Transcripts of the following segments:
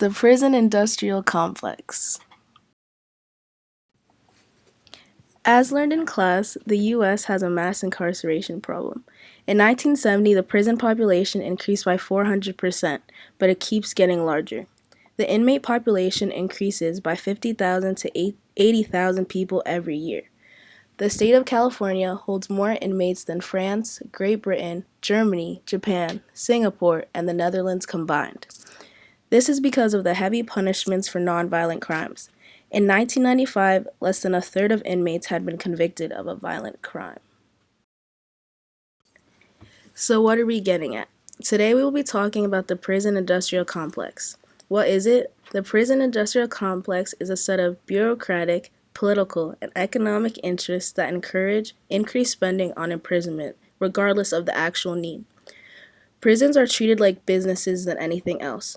The prison industrial complex. As learned in class, the U.S. has a mass incarceration problem. In 1970, the prison population increased by 400%, but it keeps getting larger. The inmate population increases by 50,000 to 80,000 people every year. The state of California holds more inmates than France, Great Britain, Germany, Japan, Singapore, and the Netherlands combined. This is because of the heavy punishments for nonviolent crimes. In 1995, less than a third of inmates had been convicted of a violent crime. So what are we getting at? Today we will be talking about the prison industrial complex. What is it? The prison industrial complex is a set of bureaucratic, political, and economic interests that encourage increased spending on imprisonment, regardless of the actual need. Prisons are treated like businesses than anything else.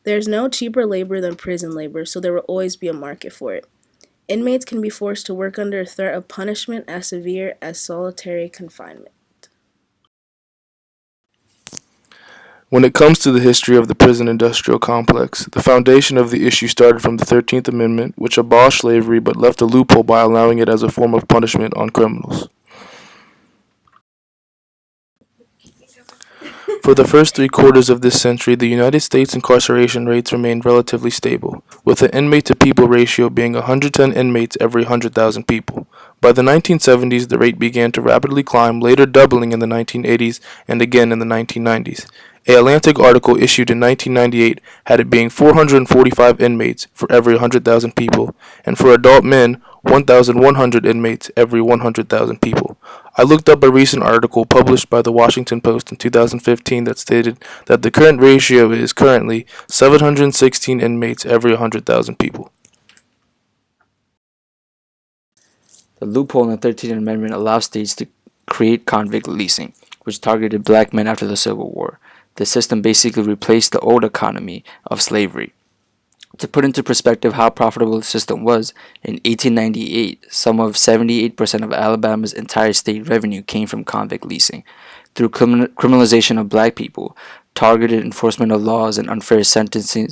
There's no cheaper labor than prison labor, so there will always be a market for it. Inmates can be forced to work under threat of punishment as severe as solitary confinement. When it comes to the history of the prison industrial complex, the foundation of the issue started from the 13th Amendment, which abolished slavery but left a loophole by allowing it as a form of punishment on criminals. For the first 3 quarters of this century, the United States incarceration rates remained relatively stable, with the inmate-to-people ratio being 110 inmates every 100,000 people. By the 1970s, the rate began to rapidly climb, later doubling in the 1980s and again in the 1990s. A Atlantic article issued in 1998 had it being 445 inmates for every 100,000 people, and for adult men, 1,100 inmates every 100,000 people. I looked up a recent article published by the Washington Post in 2015 that stated that the current ratio is currently 716 inmates every 100,000 people. The loophole in the 13th Amendment allows states to create convict leasing, which targeted black men after the Civil War. The system basically replaced the old economy of slavery. To put into perspective how profitable the system was, in 1898, some of 78% of Alabama's entire state revenue came from convict leasing. Through criminalization of black people, targeted enforcement of laws, and unfair sentencing,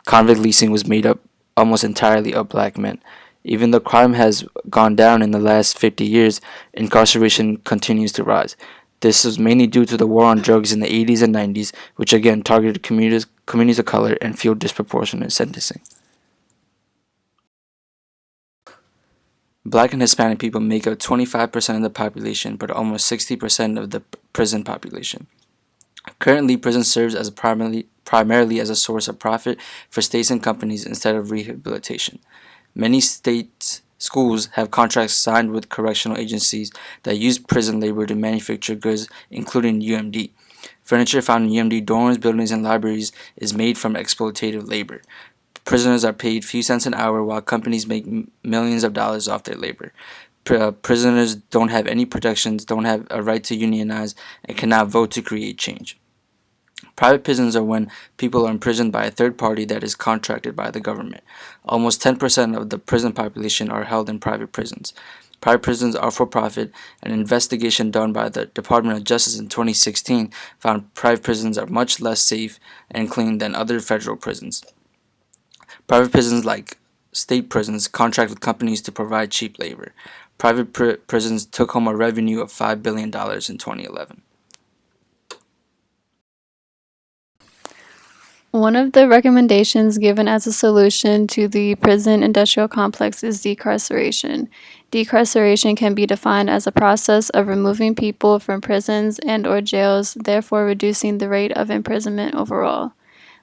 convict leasing was made up almost entirely of black men. Even though crime has gone down in the last 50 years, incarceration continues to rise. This is mainly due to the war on drugs in the 80s and 90s, which again targeted communities of color and fueled disproportionate sentencing. Black and Hispanic people make up 25% of the population, but almost 60% of the prison population. Currently, prison serves as primarily as a source of profit for states and companies instead of rehabilitation. Many states' schools have contracts signed with correctional agencies that use prison labor to manufacture goods, including UMD. Furniture found in UMD dorms, buildings, and libraries is made from exploitative labor. Prisoners are paid few cents an hour while companies make millions of dollars off their labor. Prisoners don't have any protections, don't have a right to unionize, and cannot vote to create change. Private prisons are when people are imprisoned by a third party that is contracted by the government. Almost 10% of the prison population are held in private prisons. Private prisons are for profit. An investigation done by the Department of Justice in 2016 found private prisons are much less safe and clean than other federal prisons. Private prisons, like state prisons, contract with companies to provide cheap labor. Private prisons took home a revenue of $5 billion in 2011. One of the recommendations given as a solution to the prison industrial complex is decarceration. Decarceration can be defined as a process of removing people from prisons and/or jails, therefore reducing the rate of imprisonment overall.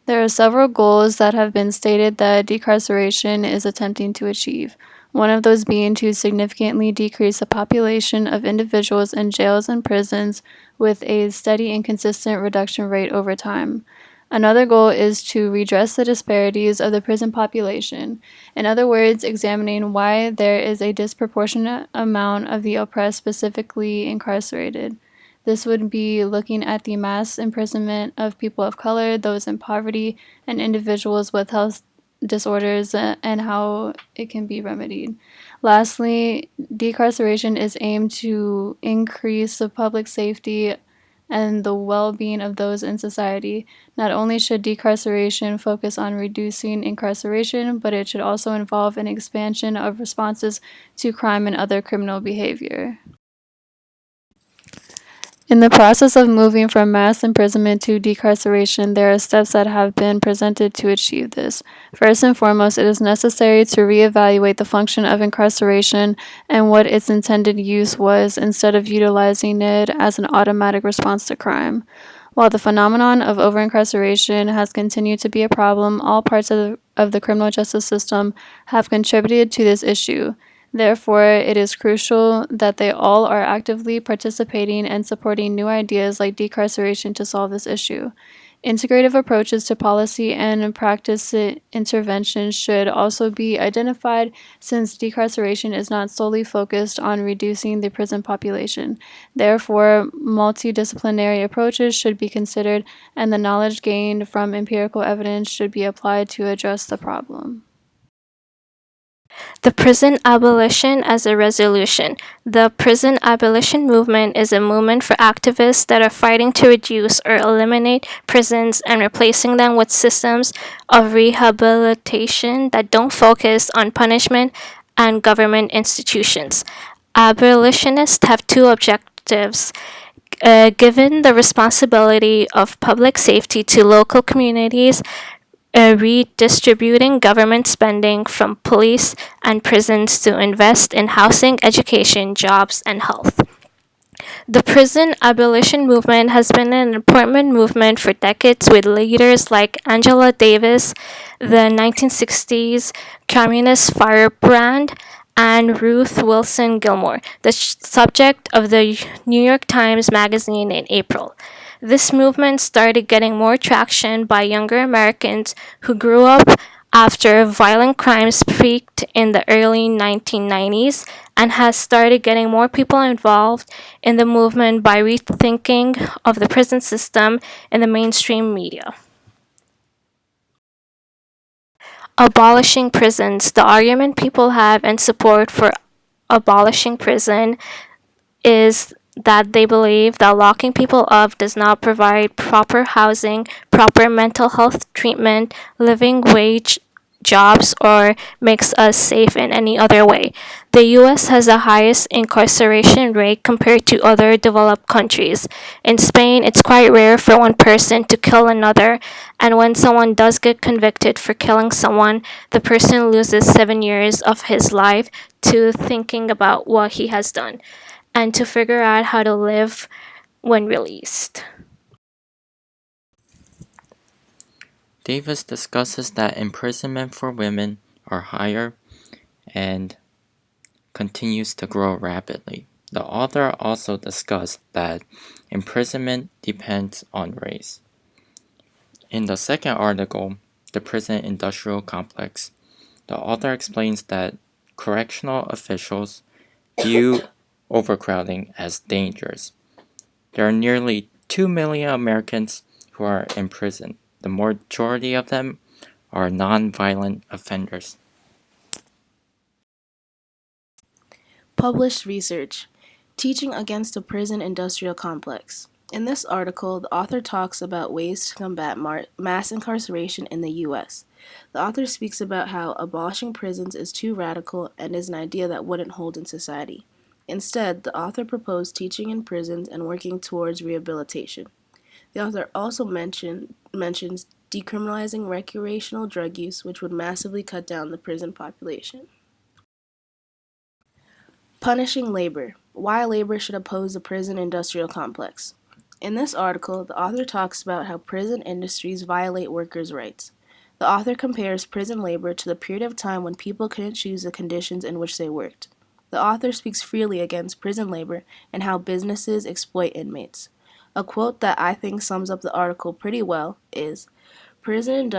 There are several goals that have been stated that decarceration is attempting to achieve. One of those being to significantly decrease the population of individuals in jails and prisons with a steady and consistent reduction rate over time. Another goal is to redress the disparities of the prison population. In other words, examining why there is a disproportionate amount of the oppressed specifically incarcerated. This would be looking at the mass imprisonment of people of color, those in poverty, and individuals with health disorders, and how it can be remedied. Lastly, decarceration is aimed to increase the public safety and the well being of those in society. Not only should decarceration focus on reducing incarceration, but it should also involve an expansion of responses to crime and other criminal behavior. In the process of moving from mass imprisonment to decarceration, there are steps that have been presented to achieve this. First and foremost, it is necessary to reevaluate the function of incarceration and what its intended use was instead of utilizing it as an automatic response to crime. While the phenomenon of over-incarceration has continued to be a problem, all parts of the criminal justice system have contributed to this issue. Therefore, it is crucial that they all are actively participating and supporting new ideas like decarceration to solve this issue. Integrative approaches to policy and practice intervention should also be identified since decarceration is not solely focused on reducing the prison population. Therefore, multidisciplinary approaches should be considered and the knowledge gained from empirical evidence should be applied to address the problem. The prison abolition as a resolution. The prison abolition movement is a movement for activists that are fighting to reduce or eliminate prisons and replacing them with systems of rehabilitation that don't focus on punishment and government institutions. Abolitionists have two objectives. Given the responsibility of public safety to local communities, redistributing government spending from police and prisons to invest in housing, education, jobs, and health. The prison abolition movement has been an important movement for decades with leaders like Angela Davis, the 1960s communist firebrand, and Ruth Wilson Gilmore, the subject of the New York Times Magazine in April. This movement started getting more traction by younger Americans who grew up after violent crimes peaked in the early 1990s and has started getting more people involved in the movement by rethinking of the prison system in the mainstream media. Abolishing prisons. The argument people have in support for abolishing prison is that they believe that locking people up does not provide proper housing, proper mental health treatment, living wage jobs, or makes us safe in any other way. The US has the highest incarceration rate compared to other developed countries. In Spain, it's quite rare for one person to kill another, and when someone does get convicted for killing someone, the person loses 7 years of his life to thinking about what he has done and to figure out how to live when released. Davis discusses that imprisonment for women are higher and continues to grow rapidly. The author also discussed that imprisonment depends on race. In the second article, The Prison Industrial Complex, the author explains that correctional officials view overcrowding as dangerous. There are nearly 2 million Americans who are in prison. The majority of them are non-violent offenders. Published research. Teaching against the prison industrial complex. In this article, the author talks about ways to combat mass incarceration in the U.S. The author speaks about how abolishing prisons is too radical and is an idea that wouldn't hold in society. Instead, the author proposed teaching in prisons and working towards rehabilitation. The author also mentions decriminalizing recreational drug use, which would massively cut down the prison population. Punishing labor. Why labor should oppose the prison industrial complex. In this article, the author talks about how prison industries violate workers' rights. The author compares prison labor to the period of time when people couldn't choose the conditions in which they worked. The author speaks freely against prison labor and how businesses exploit inmates. A quote that I think sums up the article pretty well is, "Prison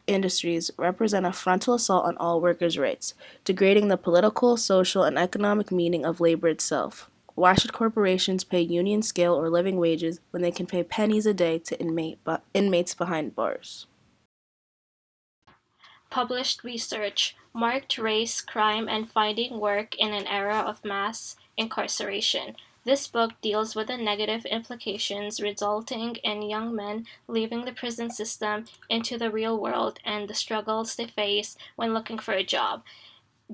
industries represent a frontal assault on all workers' rights, degrading the political, social, and economic meaning of labor itself. Why should corporations pay union scale or living wages when they can pay pennies a day to inmates behind bars?" Published research. Marked race, crime, and finding work in an era of mass incarceration. This book deals with the negative implications resulting in young men leaving the prison system into the real world and the struggles they face when looking for a job.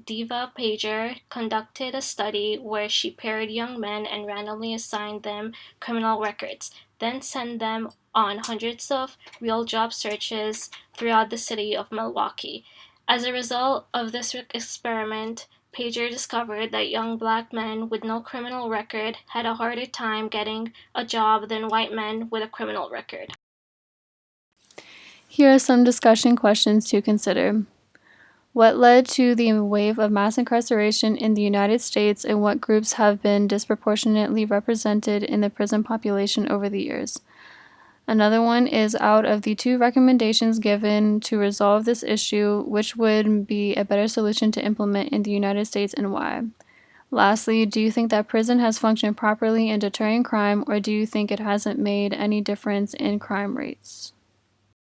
Diva Pager conducted a study where she paired young men and randomly assigned them criminal records, then sent them on hundreds of real job searches throughout the city of Milwaukee. As a result of this experiment, Pager discovered that young black men with no criminal record had a harder time getting a job than white men with a criminal record. Here are some discussion questions to consider. What led to the wave of mass incarceration in the United States, and what groups have been disproportionately represented in the prison population over the years? Another one is, out of the 2 recommendations given to resolve this issue, which would be a better solution to implement in the United States and why? Lastly, do you think that prison has functioned properly in deterring crime, or do you think it hasn't made any difference in crime rates?